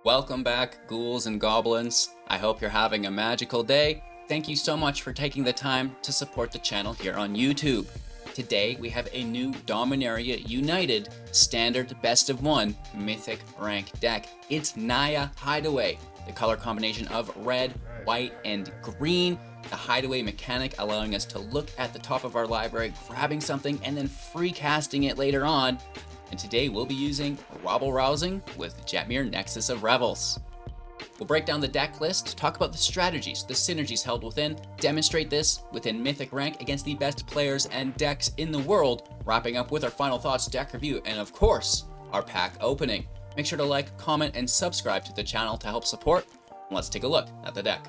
Welcome back, ghouls and goblins. I hope you're having a magical day. Thank you so much for taking the time to support the channel here on YouTube. Today we have a new Dominaria United Standard Best of 1 Mythic Rank deck. It's Naya Hideaway, the color combination of red, white, and green. The Hideaway mechanic allowing us to look at the top of our library, grabbing something, and then free casting it later on. And today we'll be using Rabble Rousing with Jetmir Nexus of Revels. We'll break down the deck list, talk about the strategies, the synergies held within, demonstrate this within Mythic Rank against the best players and decks in the world, wrapping up with our final thoughts, deck review, and of course, our pack opening. Make sure to like, comment, and subscribe to the channel to help support. Let's take a look at the deck.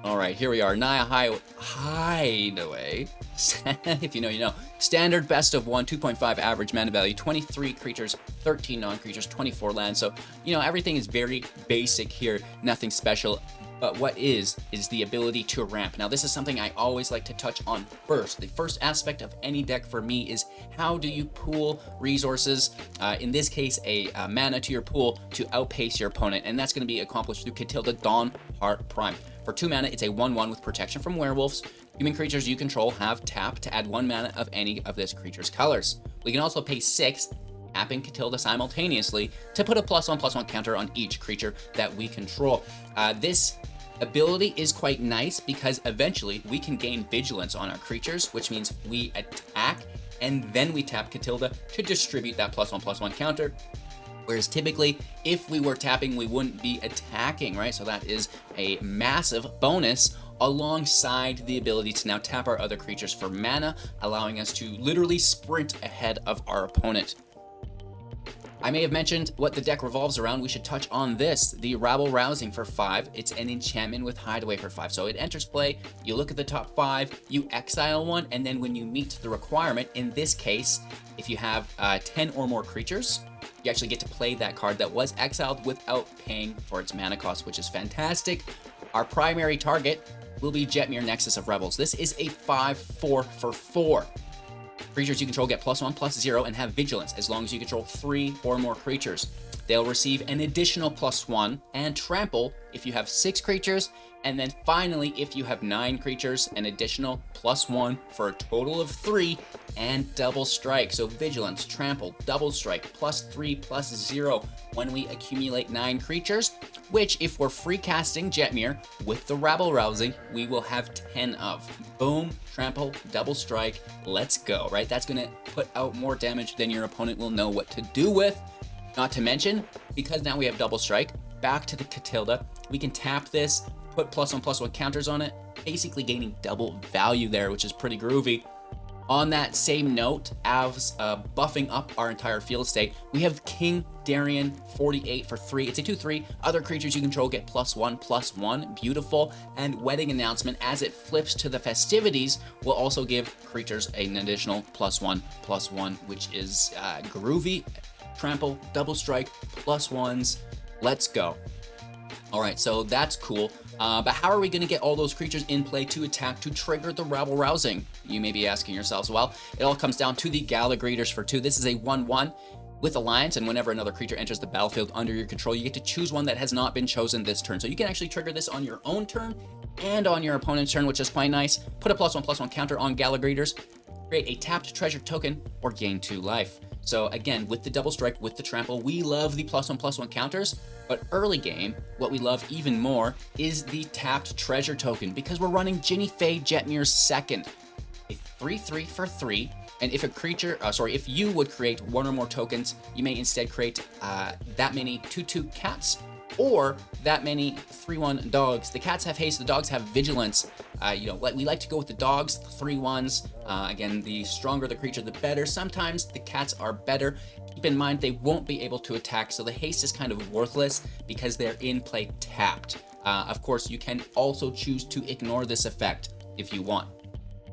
Alright, here we are, Naya Hideaway. If you know, you know. Standard best of 1, 2.5 average mana value, 23 creatures, 13 non-creatures, 24 lands. So, you know, everything is very basic here, nothing special. But what is the ability to ramp. Now, this is something I always like to touch on first. The first aspect of any deck for me is how do you pool resources, in this case, a mana to your pool to outpace your opponent. And that's going to be accomplished through Catilda Dawnheart Prime. For 2 mana, it's a 1/1 with protection from werewolves. Human creatures you control have tap to add 1 mana of any of this creature's colors. We can also pay 6, tapping Catilda simultaneously to put a +1/+1 counter on each creature that we control. This ability is quite nice because eventually we can gain vigilance on our creatures, which means we attack and then we tap Catilda to distribute that +1/+1 counter. Whereas typically, if we were tapping, we wouldn't be attacking, right? So that is a massive bonus alongside the ability to now tap our other creatures for mana, allowing us to literally sprint ahead of our opponent. I may have mentioned what the deck revolves around. We should touch on this, the Rabble Rousing for 5. It's an enchantment with Hideaway for 5. So it enters play, you look at the top 5, you exile one, and then when you meet the requirement, in this case, if you have 10 or more creatures, you actually get to play that card that was exiled without paying for its mana cost, which is fantastic. Our primary target will be Jetmir Nexus of Revels. This is a 5/4 for 4. Creatures you control get +1/+0 and have vigilance as long as you control 3 or more creatures. They'll receive an additional +1 and trample if you have 6 creatures, and then finally if you have 9 creatures, an additional +1 for a total of 3 and double strike. So vigilance, trample, double strike, +3/+0 when we accumulate 9 creatures, which if we're free casting Jetmir with the Rabble Rousing, we will have 10 of. Boom, trample, double strike, let's go, right? That's gonna put out more damage than your opponent will know what to do with. Not to mention, because now we have double strike, back to the Catilda, we can tap this, put +1/+1 counters on it, basically gaining double value there, which is pretty groovy. On that same note, as buffing up our entire field state, we have King Darien 48 for 3. It's a 2/3. Other creatures you control get +1/+1. Beautiful. And Wedding Announcement, as it flips to the festivities, will also give creatures an additional +1/+1, which is groovy. Trample, double strike, +1s. Let's go. All right, so that's cool. But how are we going to get all those creatures in play to attack to trigger the Rabble Rousing? You may be asking yourselves. Well, it all comes down to the Gala-Greeters for 2. This is a 1/1 with Alliance, and whenever another creature enters the battlefield under your control, you get to choose one that has not been chosen this turn. So you can actually trigger this on your own turn and on your opponent's turn, which is quite nice. Put a +1/+1 counter on Gala-Greeters, create a tapped treasure token, or gain 2 life. So again, with the double strike, with the trample, we love the +1/+1 counters, but early game, what we love even more is the tapped treasure token, because we're running Ginny Faye Jetmir's second, a 3/3 for 3, and if a creature, if you would create 1 or more tokens, you may instead create that many 2/2 cats, or that many 3/1 dogs. The cats have haste, the dogs have vigilance. You know, we like to go with the dogs, the 3/1s. Again, the stronger the creature, the better. Sometimes the cats are better. Keep in mind they won't be able to attack, so the haste is kind of worthless because they're in play tapped. Of course, you can also choose to ignore this effect if you want,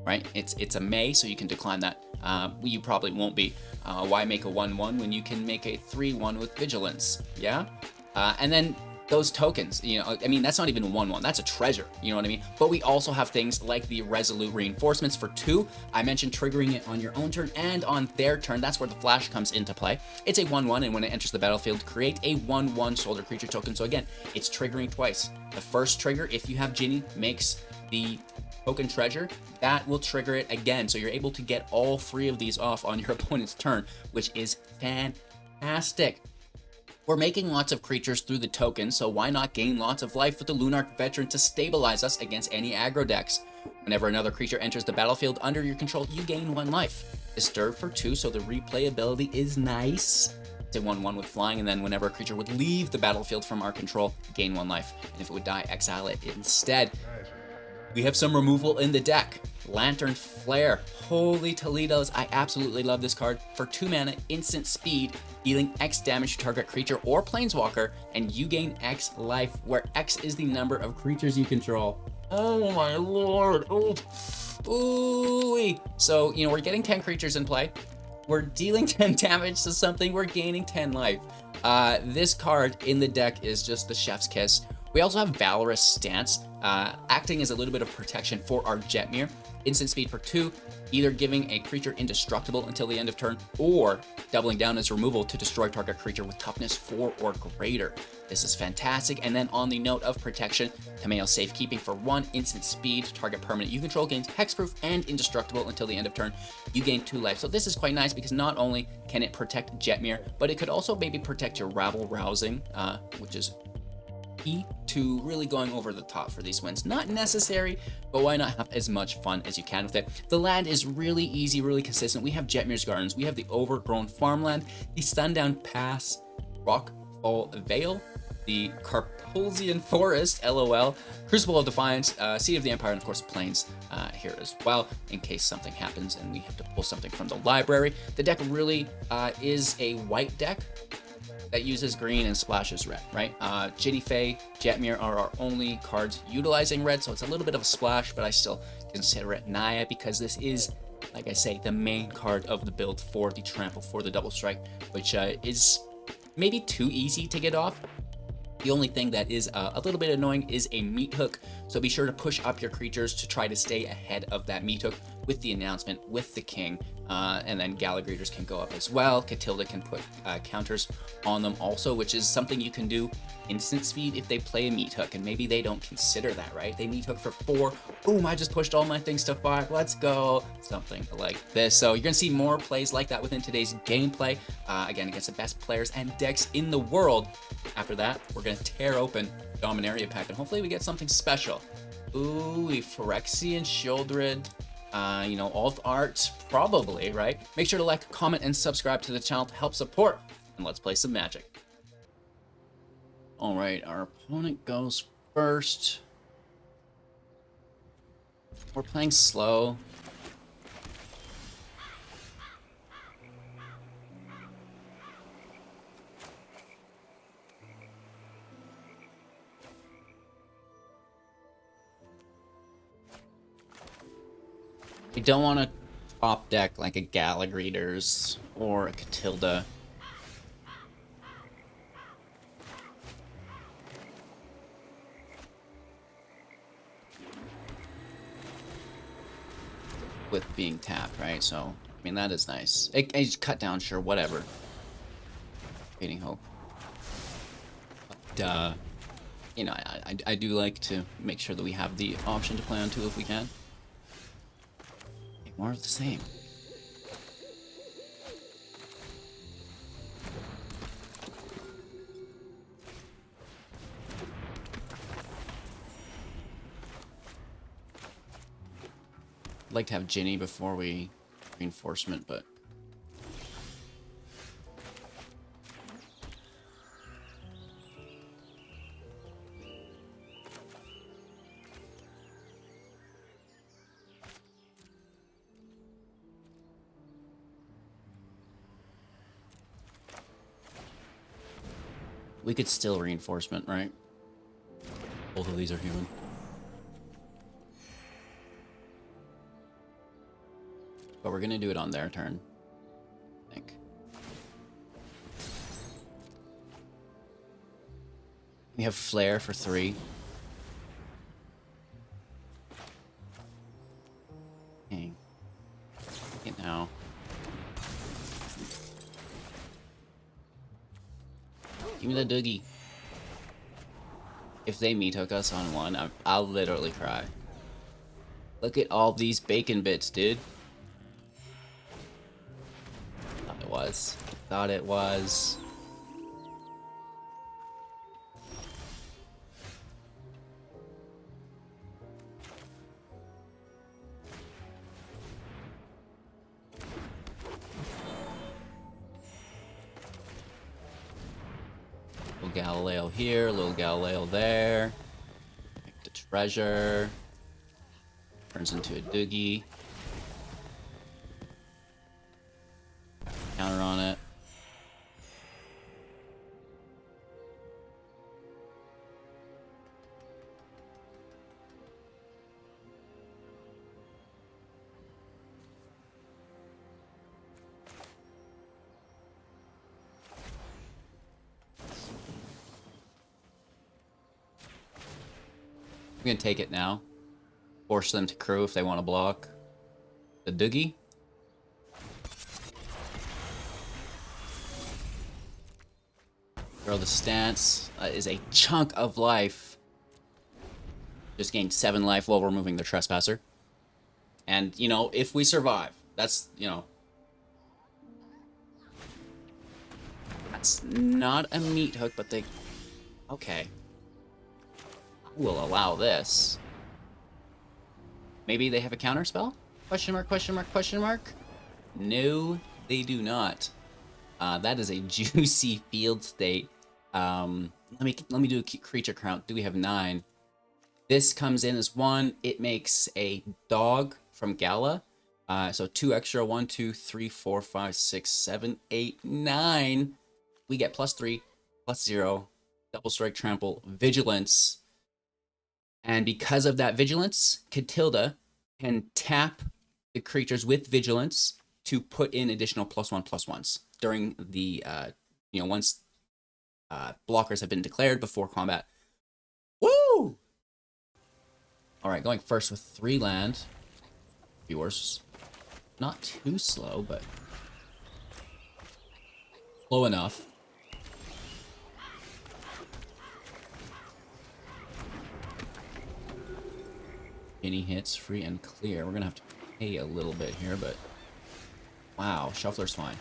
right? It's a may, so you can decline that. You probably won't be. Why make a 1/1 when you can make a 3/1 with vigilance? Yeah? And then those tokens, you know, I mean, that's not even 1/1, that's a treasure, you know what I mean? But we also have things like the Resolute Reinforcements for 2. I mentioned triggering it on your own turn and on their turn. That's where the flash comes into play. It's a 1/1, and when it enters the battlefield, create a 1/1 soldier creature token. So again, it's triggering twice. The first trigger, if you have Ginny, makes the token treasure, that will trigger it again. So you're able to get all 3 of these off on your opponent's turn, which is fantastic. We're making lots of creatures through the token, so why not gain lots of life with the Lunarch Veteran to stabilize us against any aggro decks? Whenever another creature enters the battlefield under your control, you gain 1 life. Disturb for 2, so the replayability is nice. It's a 1/1 with flying, and then whenever a creature would leave the battlefield from our control, gain 1 life. And if it would die, exile it instead. We have some removal in the deck. Lantern Flare. Holy Toledo's, I absolutely love this card. For 2 mana, instant speed, dealing X damage to target creature or planeswalker, and you gain X life, where X is the number of creatures you control. Oh my lord. Ooh. So, you know, we're getting 10 creatures in play. We're dealing 10 damage to something. We're gaining 10 life. This card in the deck is just the chef's kiss. We also have Valorous Stance, acting as a little bit of protection for our Jetmir. Instant speed for 2, either giving a creature indestructible until the end of turn, or doubling down as removal to destroy target creature with toughness 4 or greater. This is fantastic. And then on the note of protection, Kameo Safekeeping for 1, instant speed, target permanent you control gains hexproof and indestructible until the end of turn. You gain 2 life. So this is quite nice because not only can it protect Jetmir, but it could also maybe protect your Rabble Rousing, which is key to really going over the top for these wins. Not necessary, but why not have as much fun as you can with it? The land is really easy, really consistent. We have Jetmir's Gardens, we have the Overgrown Farmland, the Sundown Pass, Rockfall Vale, the Carpulsian Forest, LOL, Crucible of Defiance, Seat of the Empire, and of course Plains here as well, in case something happens and we have to pull something from the library. The deck really is a white deck that uses green and splashes red, right? Ginny Fae, Jetmir are our only cards utilizing red, so it's a little bit of a splash, but I still consider it Naya because this is, like I say, the main card of the build for the Trample, for the Double Strike, which is maybe too easy to get off. The only thing that is a little bit annoying is a meat hook, so be sure to push up your creatures to try to stay ahead of that meat hook with the announcement, with the king, and then Gallagrators can go up as well. Catilda can put counters on them also, which is something you can do instant speed if they play a meat hook, and maybe they don't consider that, right? They meat hook for 4, boom, I just pushed all my things to 5, let's go, something like this. So you're gonna see more plays like that within today's gameplay, again, against the best players and decks in the world. After that, we're gonna tear open Dominaria pack, and hopefully we get something special. Ooh, Phyrexian Shieldred, you know, alt art, probably, right? Make sure to like, comment, and subscribe to the channel to help support, and let's play some Magic. All right, our opponent goes first. We're playing slow. We don't want to top deck like a Gallagrators or a Catilda. With being tapped, right? So, I mean, that is nice. It cut down, sure, whatever. Fading Hope. But, you know, I do like to make sure that we have the option to play on 2 if we can. More of the same. I'd like to have Ginny before we reinforcement, but we could still reinforcement, right? Both of these are human. But we're gonna do it on their turn, I think. We have Flare for 3. Dang. Get now. Give me the Doogie. If they meat hook us on 1, I'll literally cry. Look at all these bacon bits, dude. Thought it was. Thought it was. Little Galileo here, little Galileo there. Pick the treasure. Turns into a Doogie. Counter on it. I'm gonna take it now. Force them to crew if they want to block. The Doogie. Throw the stance. That is a chunk of life. Just gained 7 life while removing the Trespasser. And, you know, if we survive, that's, you know... That's not a meat hook, but they... Okay. We'll allow this. Maybe they have a counter spell? Question mark, question mark, question mark? No, they do not. That is a juicy field state. Let me do a creature count. Do we have 9? This comes in as 1. It makes a dog from Gala. So 2 extra. 1, 2, 3, 4, 5, 6, 7, 8, 9. We get +3, +0, double strike, trample, vigilance. And because of that vigilance, Catilda can tap the creatures with vigilance to put in additional +1/+1s during the, you know, once blockers have been declared before combat. Woo! All right, going first with 3 land. Viewers, not too slow, but slow enough. Any hits, free and clear. We're gonna have to pay a little bit here, but wow, Shuffler's fine.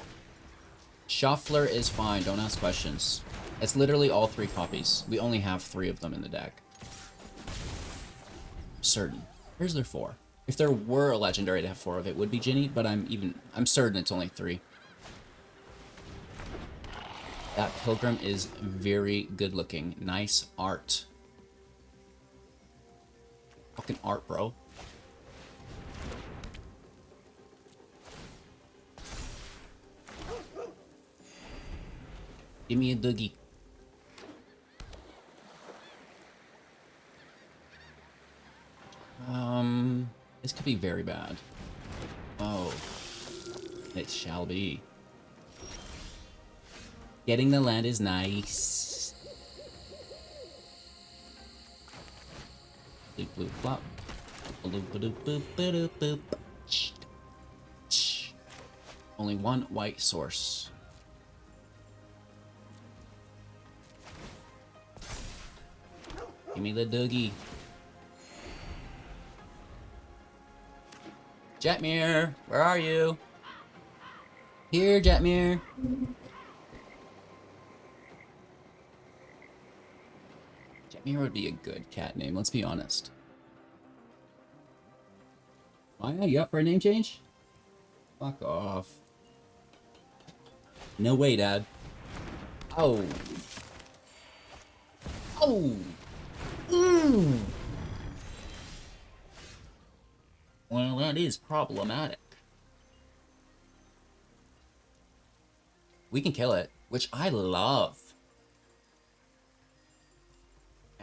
Shuffler is fine. Don't ask questions. It's literally all 3 copies. We only have 3 of them in the deck. I'm certain. Where's their 4? If there were a legendary to have 4 of, it would be Ginny, but I'm certain it's only 3. That Pilgrim is very good looking. Nice art. Fucking art, bro. Give me a Doogie. This could be very bad. Oh. It shall be. Getting the land is nice. Bloop bloop flop. Bloop bloop boop boop boop. Only 1 white source. Give me the Doogie. Jetmir, where are you? Here, Jetmir. Jetmir would be a good cat name, let's be honest. Naya, you up for a name change? Fuck off. No way, Dad. Oh. Oh. Ooh. Well, that is problematic. We can kill it, which I love.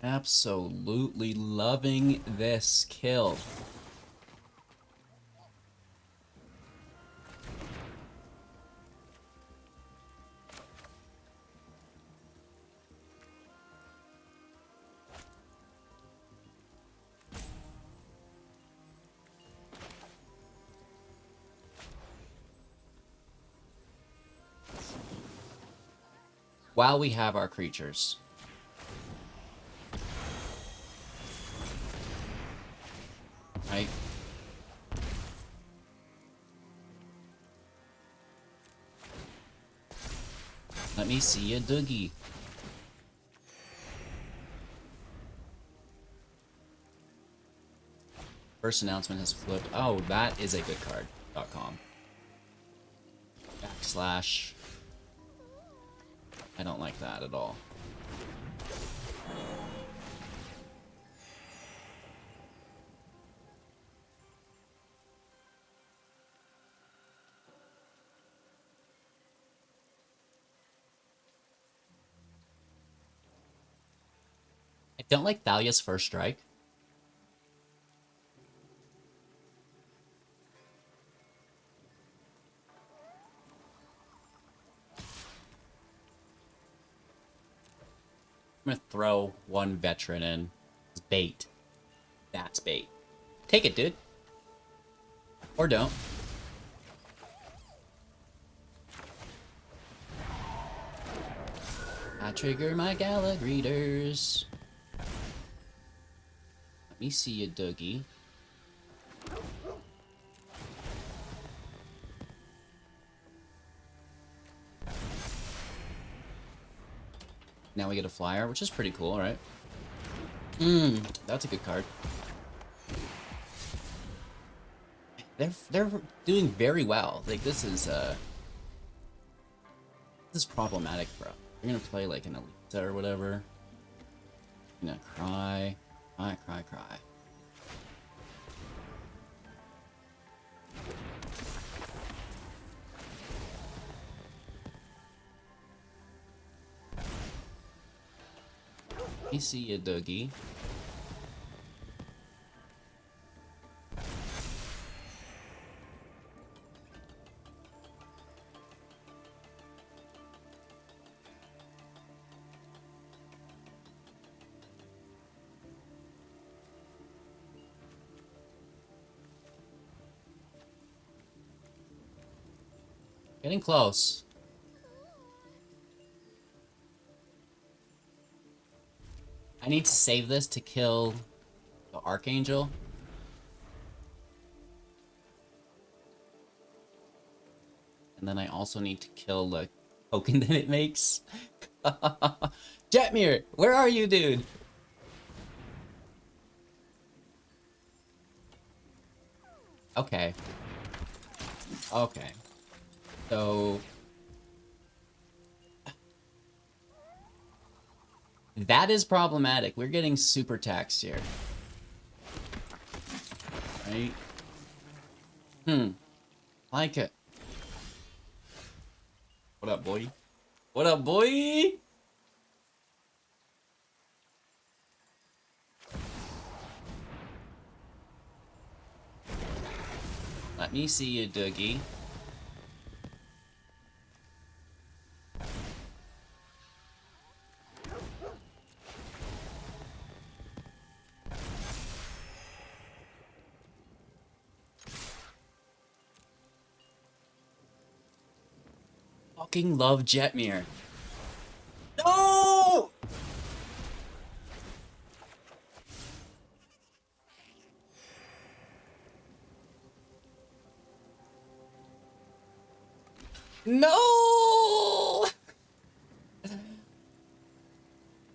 Absolutely loving this kill. while we have our creatures. Right? Let me see a Doogie. First announcement has flipped. Oh, that is a good card. .com. Backslash. I don't like that at all. I don't like Thalia's first strike. I'm gonna throw one veteran in. It's bait. That's bait. Take it, dude. Or don't. I trigger my Gala greeters. Let me see a Doogie. Now we get a flyer, which is pretty cool, right? That's a good card. They're doing very well. Like this is problematic, bro. You're gonna play like an Elita or whatever. You're gonna cry. Cry. Let me see a Doogie. Getting close. I need to save this to kill the Archangel. And then I also need to kill the token that it makes. Jetmir, where are you, dude? Okay. Okay. So... that is problematic. We're getting super taxed here. Right? Like it. What up, boy? What up, boy? Let me see you, Doogie. Fucking love Jetmir. No! No!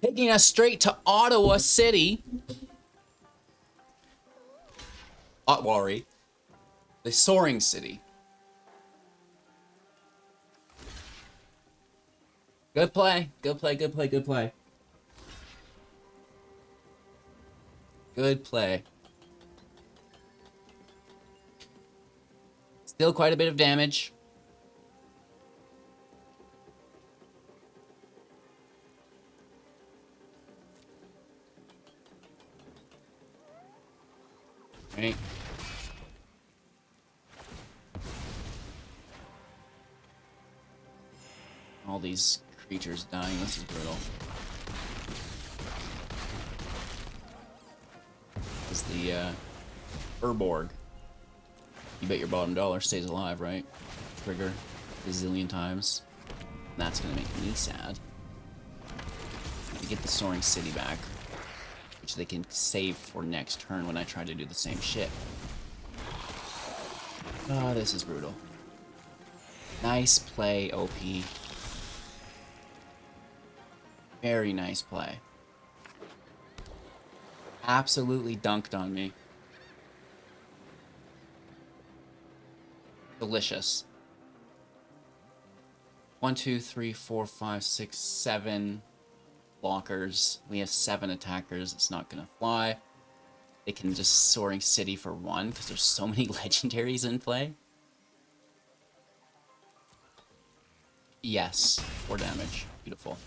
Taking us straight to Ottawa City. Ottawa, the soaring city. Good play. Good play. Good play. Good play. Good play. Still quite a bit of damage. Right. All these creatures dying. This is brutal. Is the Urborg. You bet your bottom dollar stays alive, right? Trigger a zillion times. That's gonna make me sad. to get the Soaring City back, which they can save for next turn when I try to do the same shit. Oh, this is brutal. Nice play, OP. Very nice play. Absolutely dunked on me. Delicious. 1, 2, 3, 4, 5, 6, 7 blockers. We have 7 attackers. It's not gonna fly. They can just Soaring City for 1 because there's so many legendaries in play. Yes, 4 damage. Beautiful.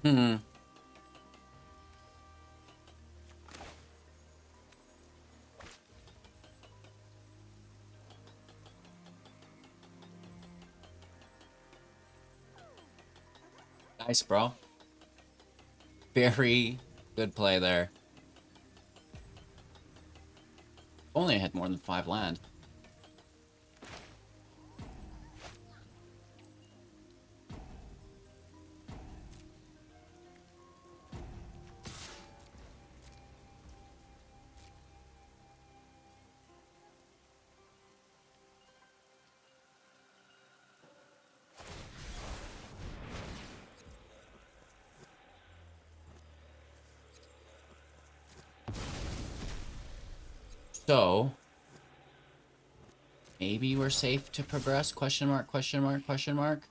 Hmm. Nice, bro. Very good play there. Only had more than 5 land. So, maybe we're safe to progress? Question mark, question mark, question mark.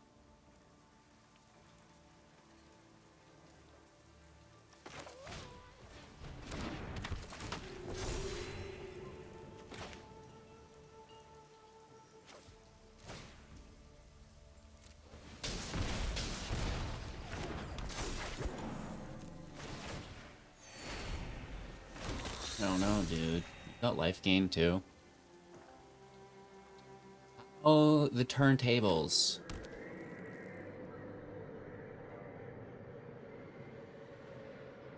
I don't know, dude. You got life gain too. Oh, the turntables.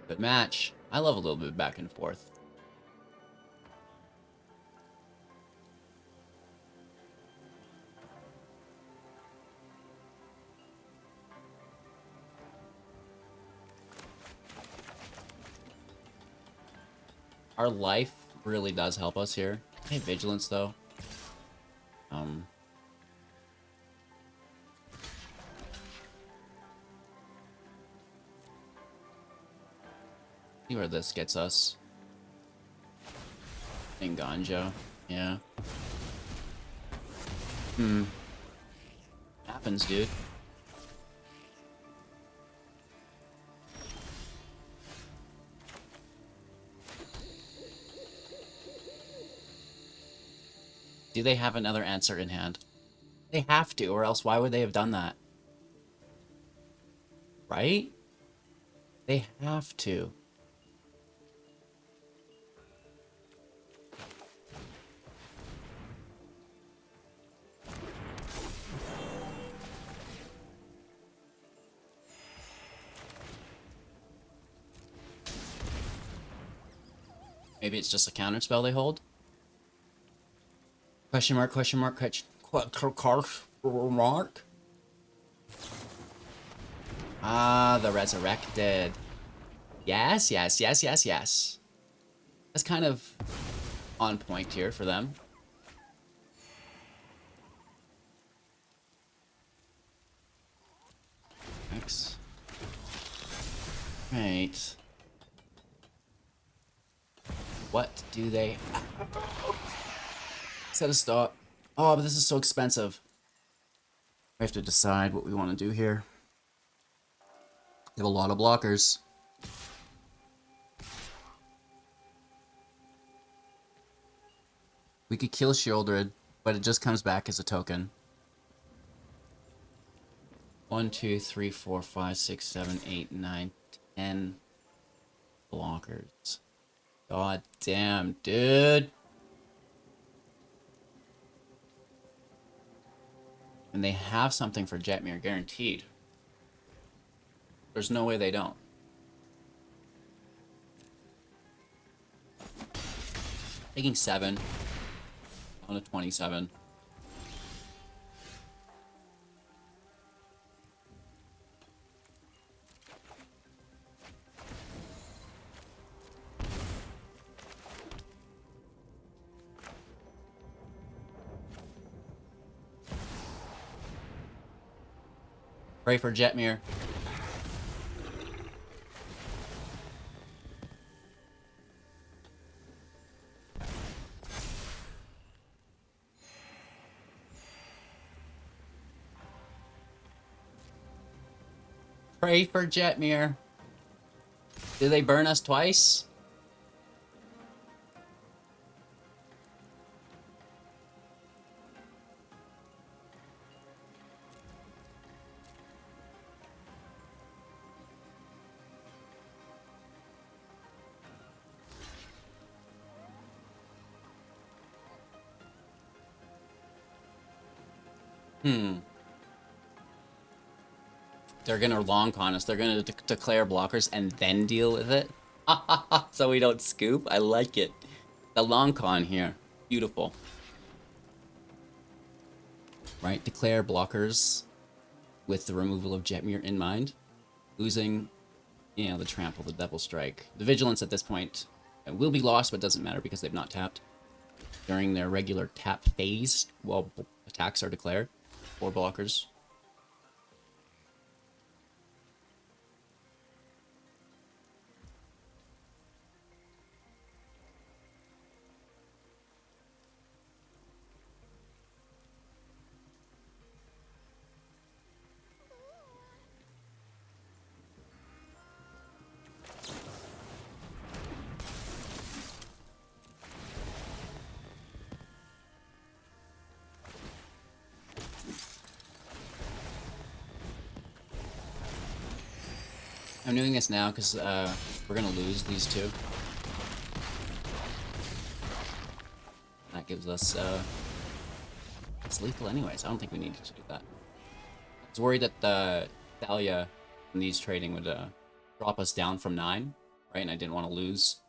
Good match. I love a little bit back and forth. Our life really does help us here. Hey, vigilance though. See where this gets us. In Ganja, yeah. Happens, dude. Do they have another answer in hand? They have to, or else why would they have done that? Right? They have to. Maybe it's just a counter spell they hold? Question mark, question mark, question mark? Ah, the resurrected. Yes, yes, yes, yes, yes. That's kind of on point here for them. X. Right. What do they... Set a stop. Oh, but this is so expensive. We have to decide what we want to do here. We have a lot of blockers. We could kill Shieldred, but it just comes back as a token. 1, 2, 3, 4, 5, 6, 7, 8, 9, 10 blockers. God damn, dude. And they have something for Jetmir, guaranteed. There's no way they don't. Taking 7 on a 27. Pray for Jetmir. Pray for Jetmir. Do they burn us twice? They're gonna long con us. They're gonna declare blockers and then deal with it. So we don't scoop. I like it. The long con here. Beautiful. Right? Declare blockers with the removal of Jetmir in mind. Losing, you know, the trample, the double strike. The vigilance at this point will be lost, but doesn't matter because they've not tapped during their regular tap phase while attacks are declared. 4 blockers. I'm doing this now because we're going to lose these two. That gives us... it's lethal anyways. I don't think we needed to do that. I was worried that the Thalia in these trading would drop us down from 9, right? And I didn't want to lose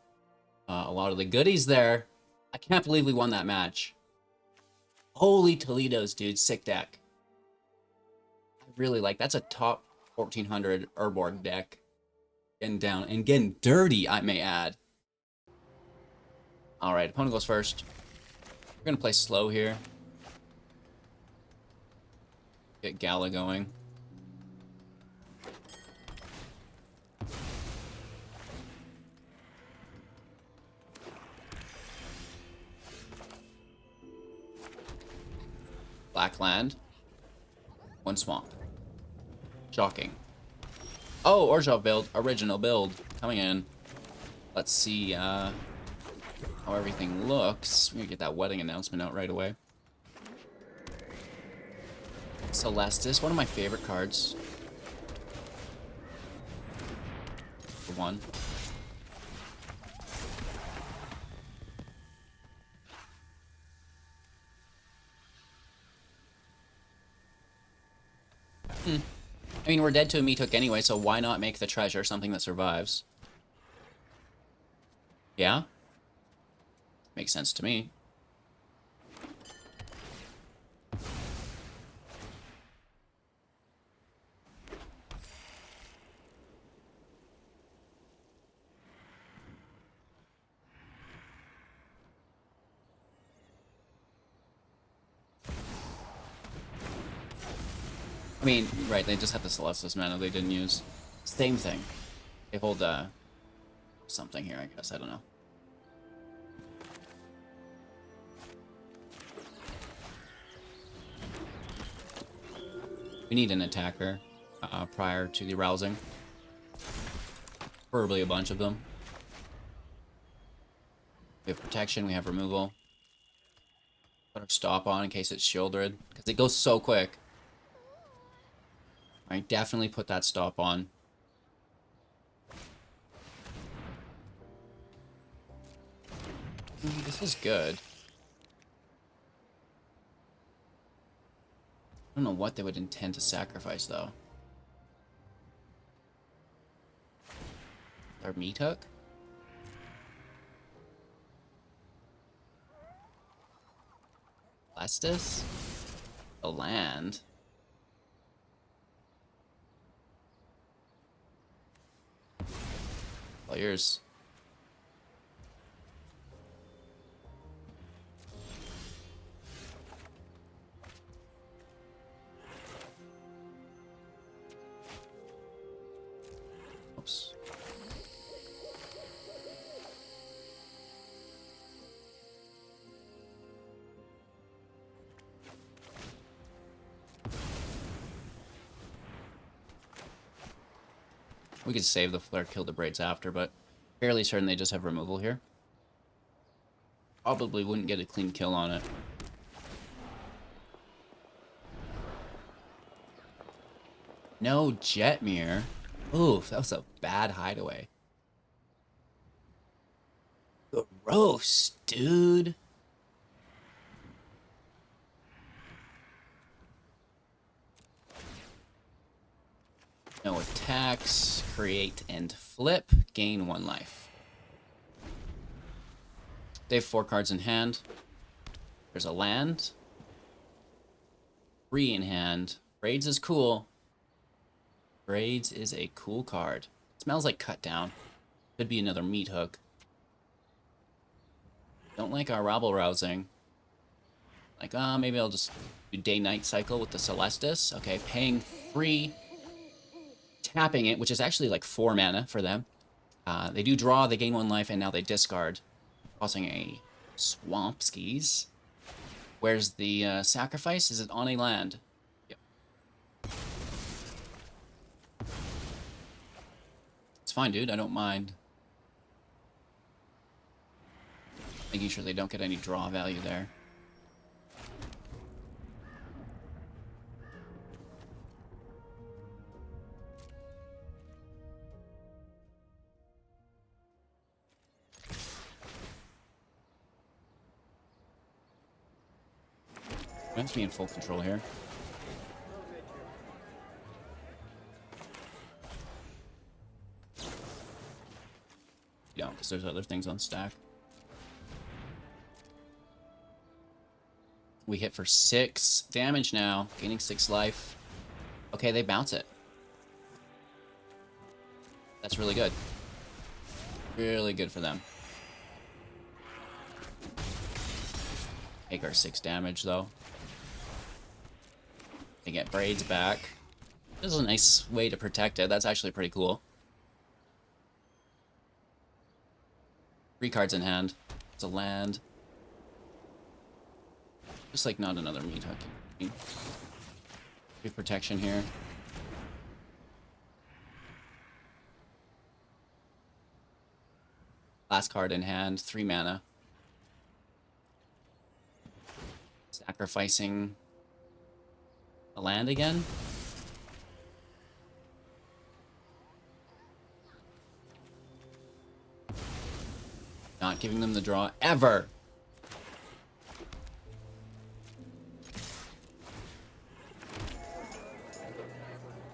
a lot of the goodies there. I can't believe we won that match. Holy Toledo's, dude. Sick deck. I really like... That's a top 1400 Urborg deck. Getting down and getting dirty, I may add. Alright, opponent goes first. We're gonna play slow here. Get Gala going. Black land. 1 swamp. Shocking. Oh, Orzhov build. Original build. Coming in. Let's see how everything looks. We're gonna get that wedding announcement out right away. Celestis, one of my favorite cards. For 1. I mean, we're dead to a meat hook anyway, so why not make the treasure something that survives? Yeah? Makes sense to me. I mean, right, they just have the Celestis mana they didn't use. Same thing. They hold, something here, I guess. I don't know. We need an attacker prior to the rousing. Preferably a bunch of them. We have protection, we have removal. Put our stop on in case it's shielded, because it goes so quick. I definitely put that stop on. This is good. I don't know what they would intend to sacrifice, though. Their meat hook? Lestis? The land? All yours. Oops. We could save the flare, kill the braids after, but fairly certain they just have removal here. Probably wouldn't get a clean kill on it. No Jetmir. Oof, that was a bad hideaway. Gross, dude. No attacks, create and flip, gain 1 life. They have 4 cards in hand. There's a land. 3 in hand. Braids is cool. Braids is a cool card. Smells like cut down. Could be another meat hook. Don't like our rabble rousing. Like, maybe I'll just do day-night cycle with the Celestis. Okay, paying 3. Tapping it, which is actually like 4 mana for them. They do draw, they gain 1 life, and now they discard, causing a Swamp Skis. Where's the sacrifice? Is it on a land? Yep. It's fine, dude. I don't mind. Making sure they don't get any draw value there. Wants me in full control here. Yeah, because there's other things on stack. We hit for 6 damage now, gaining 6 life. Okay, they bounce it. That's really good. Really good for them. Take our 6 damage, though. They get braids back. This is a nice way to protect it. That's actually pretty cool. 3 cards in hand. It's a land. Just like not another meat hook. Good protection here. Last card in hand. 3 mana. Sacrificing a land again. Not giving them the draw ever.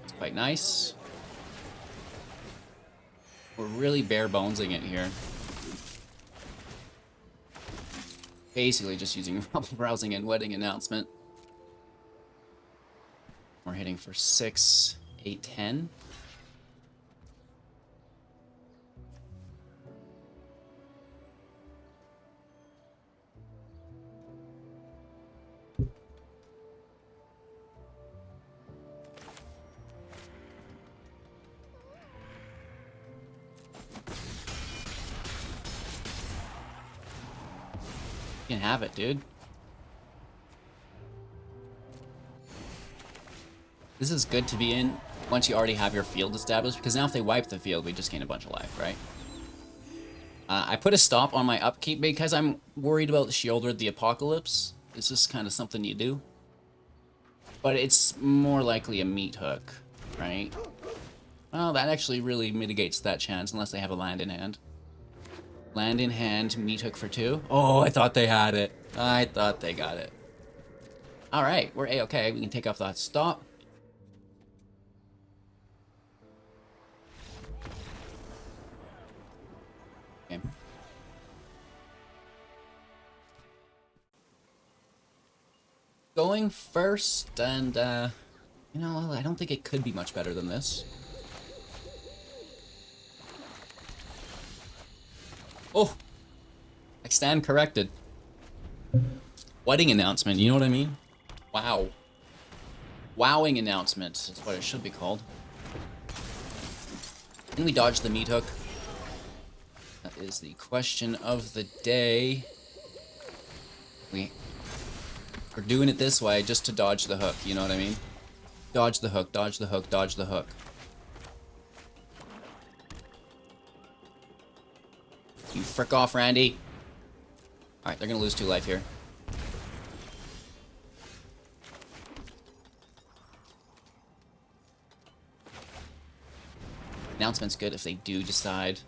It's quite nice. We're really bare bonesing it here. Basically just using Rumble Browsing and Wedding Announcement. We're hitting for 6, 8, 10. You can have it, dude. This is good to be in once you already have your field established, because now if they wipe the field, we just gain a bunch of life, right? I put a stop on my upkeep because I'm worried about Shoulder the Apocalypse. It's just kind of something you do. But it's more likely a meat hook. right? Well, that actually really mitigates that chance, unless they have a land in hand. Land in hand, meat hook for 2. Oh, I thought they had it. I thought they got it. Alright, we're A-okay. We can take off that stop. Okay. Going first, and, you know, I don't think it could be much better than this. Oh! I stand corrected. Wedding announcement, you know what I mean? Wow. Wowing announcement is what it should be called. Can we dodge the meat hook? That is the question of the day. We're doing it this way just to dodge the hook, you know what I mean? Dodge the hook, dodge the hook, dodge the hook. You frick off, Randy. Alright, they're gonna lose 2 life here. Announcement's good if they do decide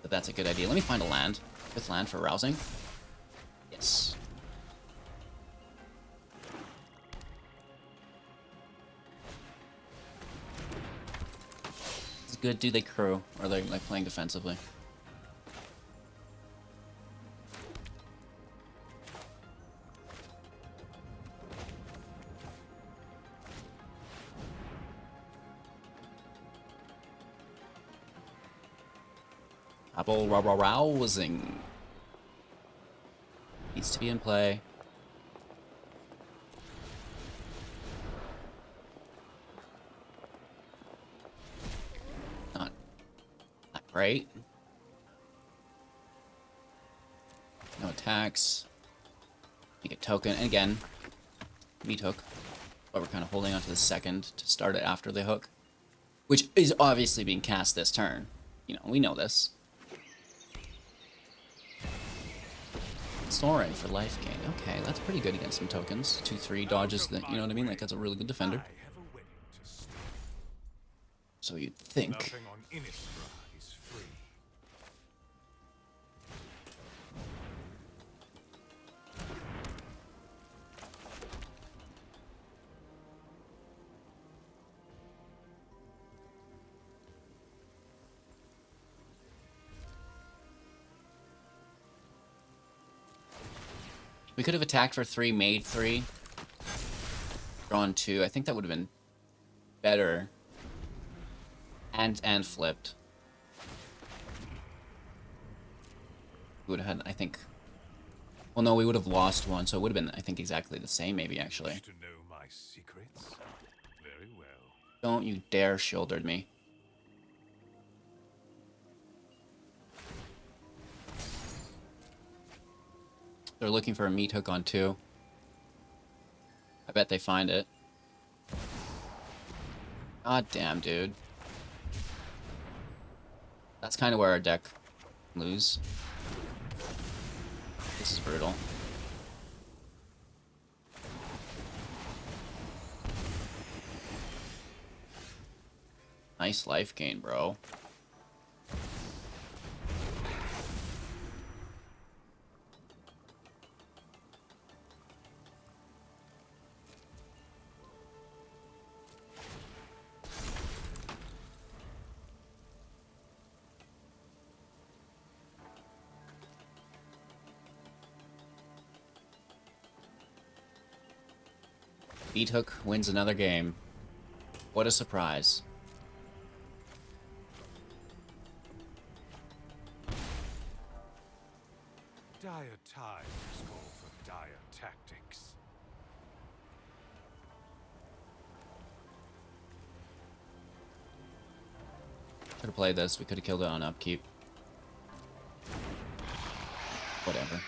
that that's a good idea. Let me find a land. 5th land for rousing. Yes. It's good. Do they crew? Or are they like playing defensively? Apple rousing. Needs to be in play. Not great. No attacks. Make a token. And again, meat hook. But we're kind of holding on to the second to start it after the hook. Which is obviously being cast this turn. You know, we know this. Soaring for life gain. Okay, that's pretty good against some tokens. 2-3 dodges, the, you know what I mean? Like, that's a really good defender. So you'd think. Nothing on Innistrad is free. We could have attacked for 3, made 3. Drawn 2. I think that would have been better. And flipped. We would have had, I think... Well, no, we would have lost 1, so it would have been, I think, exactly the same, maybe, actually. To know my secrets? Very well. Don't you dare shouldered me. They're looking for a meat hook on 2. I bet they find it. God damn, dude. That's kind of where our deck lose. This is brutal. Nice life gain, bro. Beat Hook wins another game. What a surprise. Dire times call for dire tactics. Could have played this. We could have killed it on upkeep. Whatever.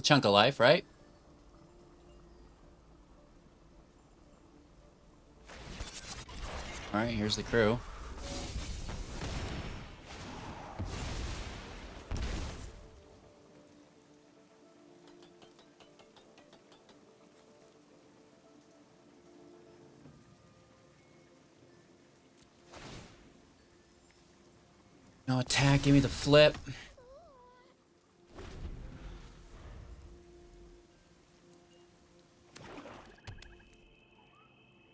chunk of life, right? Alright, here's the crew. No attack, give me the flip.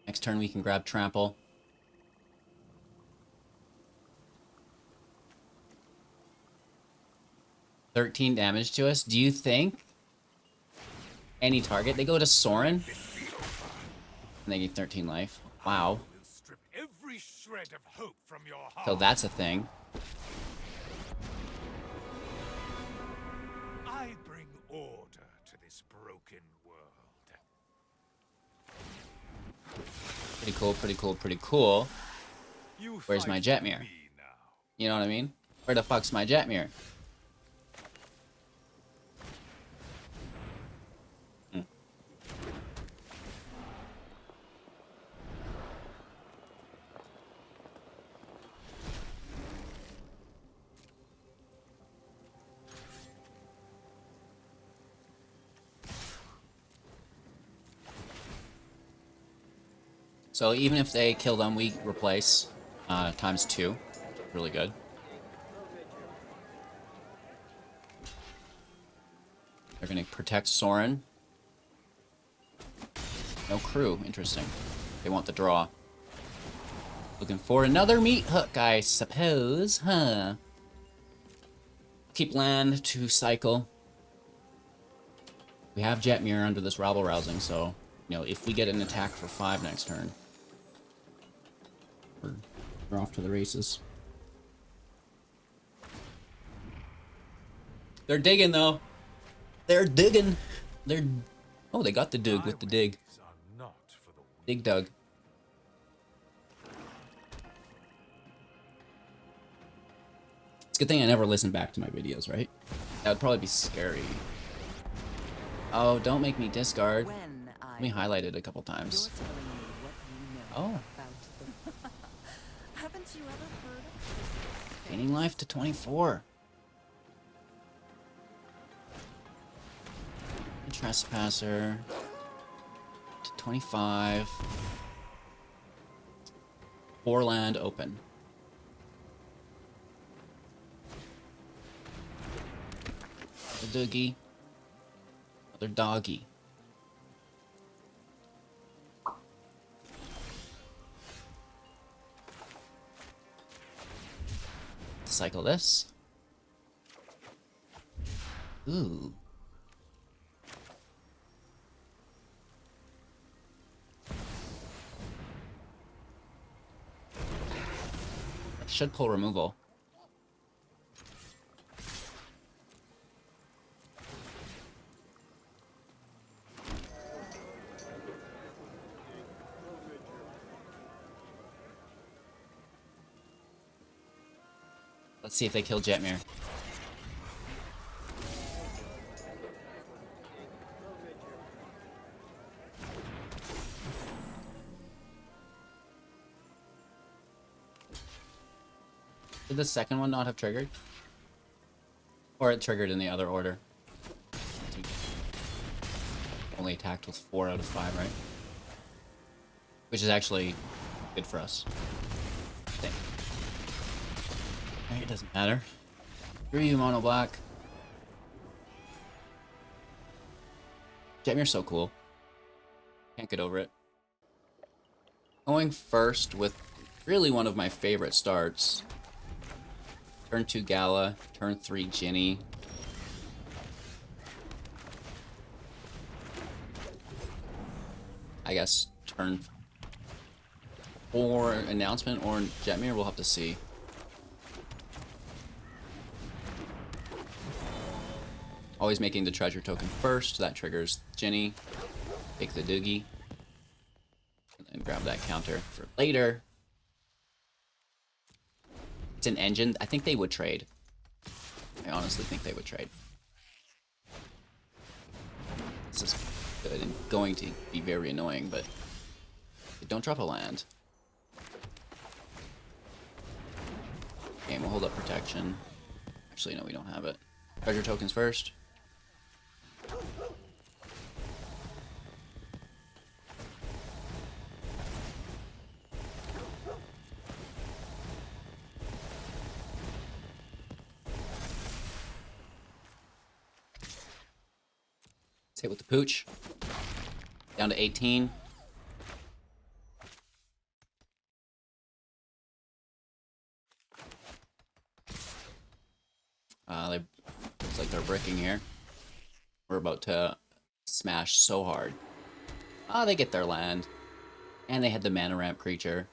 Next turn we can grab trample. $13 damage to us. Do you think any target? They go to Soren. And they get 13 life. Wow. Will strip every shred of hope from your heart. So that's a thing. I bring order to this broken world. Pretty cool, pretty cool, pretty cool. You Where's my fight for Jetmir? me now. You know what I mean? Where the fuck's my Jetmir? So even if they kill them, we replace ×2. Really good. They're gonna protect Soren. No crew. Interesting. They want the draw. Looking for another meat hook, I suppose, huh? Keep land to cycle. We have Jetmir under this rabble rousing, so you know if we get an attack for 5 next turn, we're off to the races. They're digging though. They're digging. They're oh, they got the dig with the dig. Highways are not for the weak. Dig dug. It's a good thing I never listened back to my videos, right? That would probably be scary. Oh, don't make me discard. Let me highlight it a couple times. Oh. Haven't you ever heard of Gaining life to 24. Trespasser to 25. 4 land open. Another doogie. Another doggy. Cycle this. Ooh. Should pull removal. Let's see if they kill Jetmir. Did the second one not have triggered? Or it triggered in the other order? Only attacked with 4 out of 5, right? Which is actually good for us. I think. Alright, it doesn't matter. Screw you, Mono Black. Jetmir's so cool. Can't get over it. Going first with really one of my favorite starts. Turn 2 Gala, turn 3 Ginny. I guess turn 4 Announcement or Jetmir, we'll have to see. Always making the treasure token first, that triggers Ginny. Take the Doogie. And then grab that counter for later. It's an engine. I think they would trade. I honestly think they would trade. This is good and going to be very annoying, but don't drop a land. Okay, we'll hold up protection. Actually, no, we don't have it. Treasure tokens first. Let's hit with the pooch. Down to 18. Looks like they're bricking here. We're about to smash so hard. Ah, they get their land. And they had the mana ramp creature.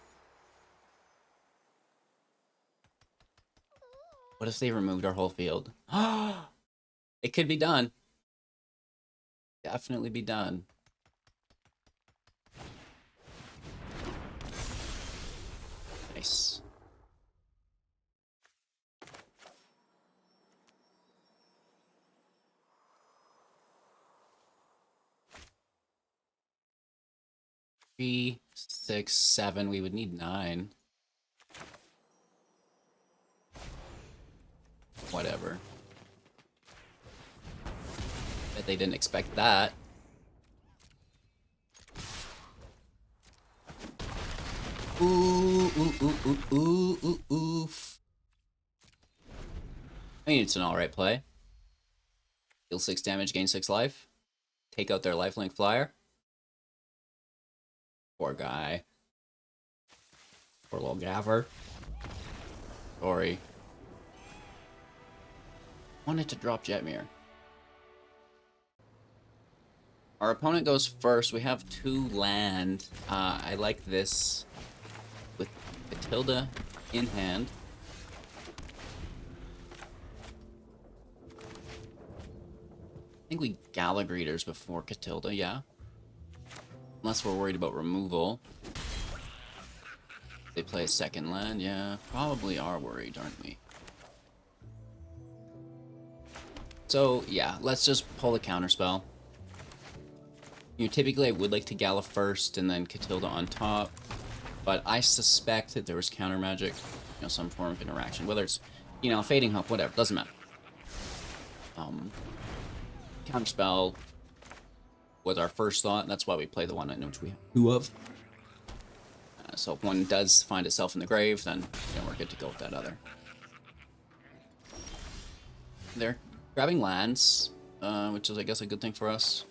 What if they removed our whole field? It could be done. Definitely be done. Nice. Three, 6, 7. We would need 9. Whatever. Bet they didn't expect that. Ooh, ooh, ooh, ooh, ooh, ooh, oof. I mean, it's an alright play. Deal 6 damage, gain 6 life. Take out their lifelink flyer. Poor guy. Poor little gaffer. Sorry. Wanted to drop Jetmir. Our opponent goes first. We have 2 land. I like this with Matilda in hand. I think we Gala-Greeters before Catilda, yeah. Unless we're worried about removal. They play a second land, yeah. Probably are worried, aren't we? So, yeah, let's just pull the counterspell. Typically I would like to Gala first and then Catilda on top. But I suspect that there was counter magic, some form of interaction. Whether it's, Fading Hope, whatever, doesn't matter. Counterspell was our first thought, and that's why we play the one in which we have 2 of. So if one does find itself in the grave, then we're good to go with that other. They're grabbing lands, which is, I guess, a good thing for us.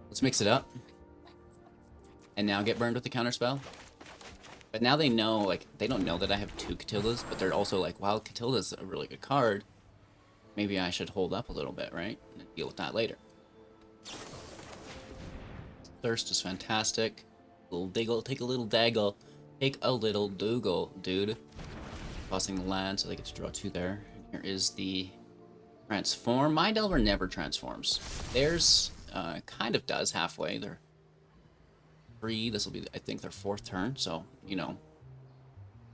Let's mix it up. And now get burned with the counterspell. But now they know, like, they don't know that I have 2 Catildas, but they're also like, wow, Catilda's a really good card. Maybe I should hold up a little bit, right? And deal with that later. Thirst is fantastic. Little diggle, take a little daggle. Take a little doogle, dude. Tossing the land so they get to draw 2 there. Here is the transform. My Delver never transforms. Theirs kind of does halfway. They're 3. This will be, I think, their 4th turn. So,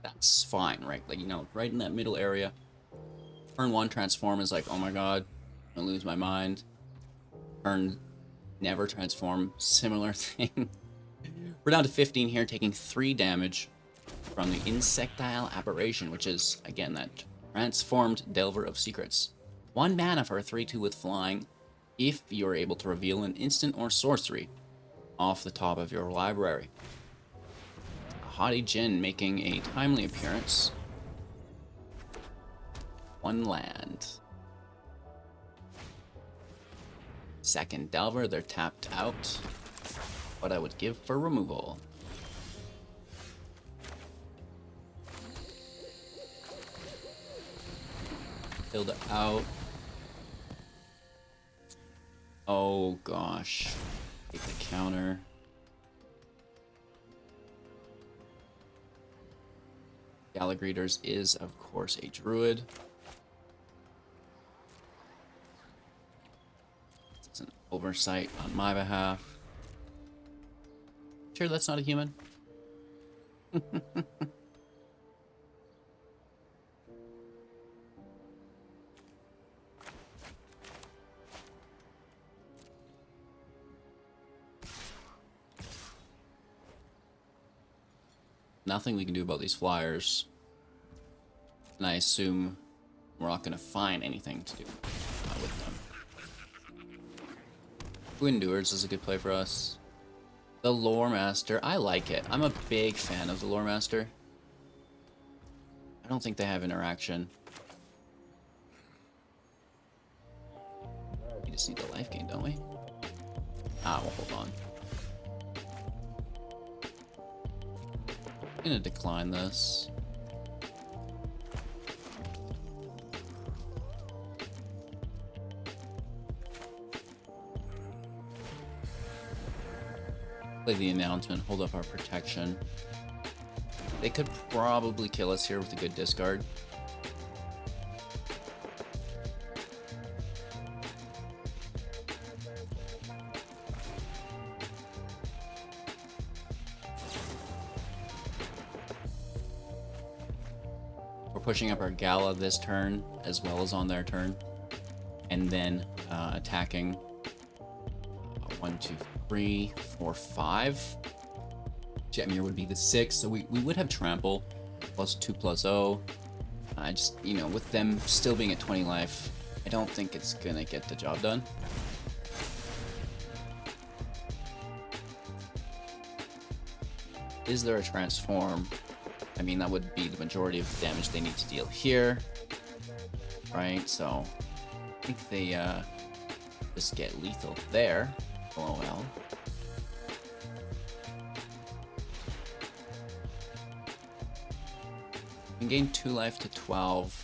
that's fine, right? Like, right in that middle area. Turn 1 transform is like, oh my god, I'm gonna lose my mind. Turn never transform, similar thing. We're down to 15 here, taking 3 damage from the Insectile Aberration, which is, again, that transformed Delver of Secrets. 1 mana for a 3/2 with flying, if you're able to reveal an instant or sorcery off the top of your library. Haughty Jin making a timely appearance. 1 land. Second Delver, they're tapped out. What I would give for removal. Tilda out. Oh gosh. Take the counter. Gala-Greeters is, of course, a druid. It's an oversight on my behalf. Sure, that's not a human. nothing we can do about these flyers. And I assume we're not going to find anything to do with them. Twin Doers is a good play for us. The Lore Master, I like it. I'm a big fan of the Lore Master. I don't think they have interaction. We just need the life gain, don't we? Ah, well, hold on. I'm gonna decline this. Play the announcement, hold up our protection. They could probably kill us here with a good discard. We're pushing up our Gala this turn, as well as on their turn. And then attacking 1, 2, 3, 4, 5. Jetmir would be the 6, so we would have trample plus 2/0. I just, you know, with them still being at 20 life, I don't think it's gonna get the job done. Is there a transform? I mean, that would be the majority of the damage they need to deal here, right? So I think they just get lethal there. Oh well. You can gain 2 life to 12.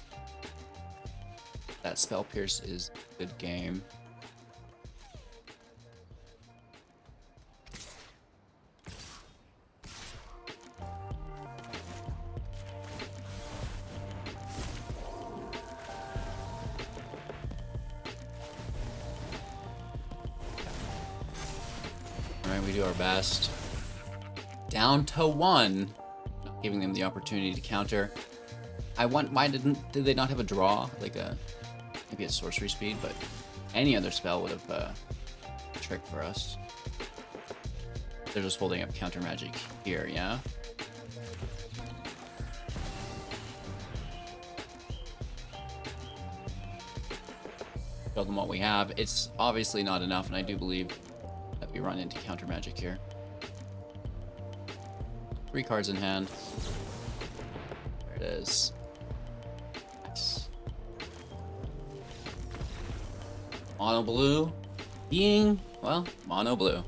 That Spell Pierce is a good game. Alright, we do our best. Down to 1. Not giving them the opportunity to counter. Why did they not have a draw? Like maybe a sorcery speed, but any other spell would have tricked for us. They're just holding up counter magic here, yeah? Show them what we have. It's obviously not enough, and I do believe that we run into counter magic here. 3 cards in hand. There it is. Nice. Mono blue being, well, mono blue.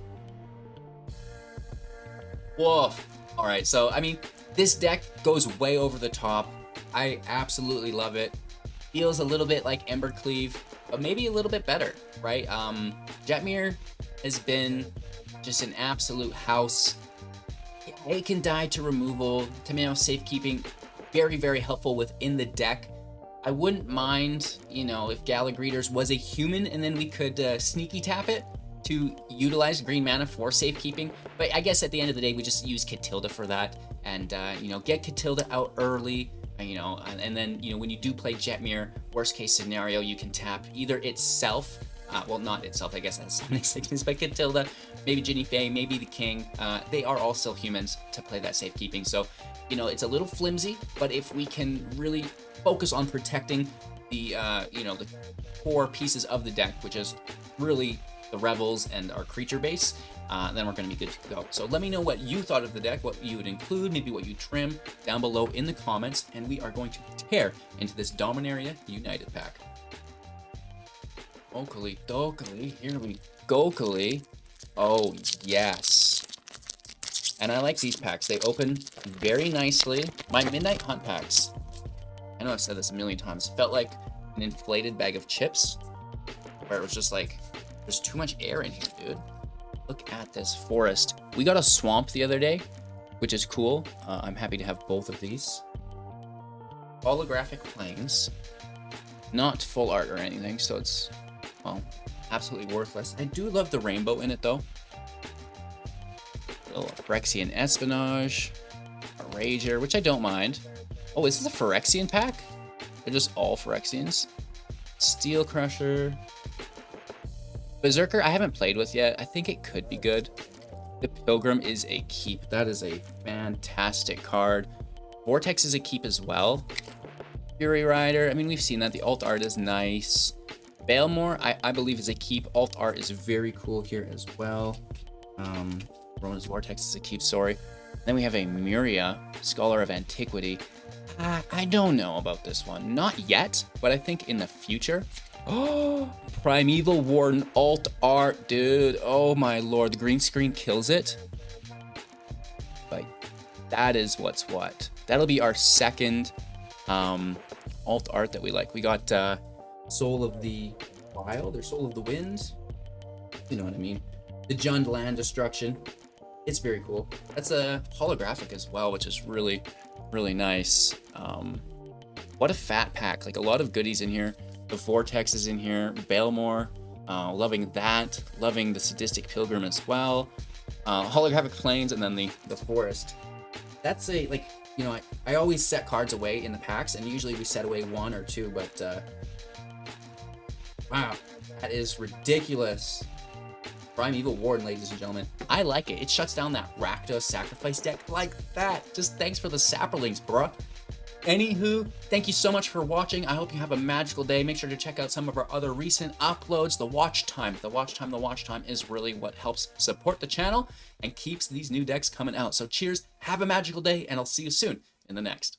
Woof. Alright, so, I mean, this deck goes way over the top. I absolutely love it. Feels a little bit like Embercleave, but maybe a little bit better, right? Jetmir has been just an absolute house. It can die to removal, Tamino safekeeping, very, very helpful within the deck. I wouldn't mind, you know, if Galagreeters was a human and then we could sneaky tap it to utilize green mana for safekeeping. But I guess at the end of the day, we just use Catilda for that and, you know, get Catilda out early, you know, and then, you know, when you do play Jetmir, worst case scenario, you can tap either itself, well, not itself, I guess, that's Summoning Sickness, but Catilda, maybe Ginny Faye, maybe the King. They are all still humans to play that safekeeping. So, you know, it's a little flimsy, but if we can really focus on protecting the, you know, the core pieces of the deck, which is really the Rebels and our creature base, then we're going to be good to go. So let me know what you thought of the deck, what you would include, maybe what you trim down below in the comments, and we are going to tear into this Dominaria United pack. Okali dokali, here we go, Kali. Oh, yes. And I like these packs. They open very nicely. My Midnight Hunt packs, I know I've said this a million times, felt like an inflated bag of chips, where it was just like, there's too much air in here, dude. Look at this forest. We got a swamp the other day, which is cool. I'm happy to have both of these. Holographic planes. Not full art or anything, so it's, well, absolutely worthless. I do love the rainbow in it, though. A little Phyrexian Espionage. A Rager, which I don't mind. Oh, is this a Phyrexian pack? They're just all Phyrexians. Steel Crusher. Berserker, I haven't played with yet. I think it could be good. The Pilgrim is a keep. That is a fantastic card. Vortex is a keep as well. Fury Rider, I mean, we've seen that. The alt art is nice. Balemore, I believe, is a keep. Alt art is very cool here as well. Rona's Vortex is a keep, sorry. Then we have a Muria, Scholar of Antiquity. I don't know about this one. Not yet, but I think in the future. Oh, Primeval Warden alt art, dude. Oh my lord, the green screen kills it. Like, that is what's what. That'll be our second alt art that we like. We got Soul of the Wild or Soul of the Wind. You know what I mean. The Jund Land Destruction. It's very cool. That's a holographic as well, which is really, really nice. What a fat pack. Like, a lot of goodies in here. The Vortex is in here. Balemore. Loving that. Loving the Sadistic Pilgrim as well. Holographic Plains, and then the Forest. That's a, like, you know, I always set cards away in the packs, and usually we set away one or two, but wow, that is ridiculous. Primeval Warden, ladies and gentlemen. I like it. It shuts down that Rakdos sacrifice deck like that. Just thanks for the Sapperlings, bruh. Anywho, thank you so much for watching. I hope you have a magical day. Make sure to check out some of our other recent uploads. The watch time is really what helps support the channel and keeps these new decks coming out. So cheers, have a magical day, and I'll see you soon in the next.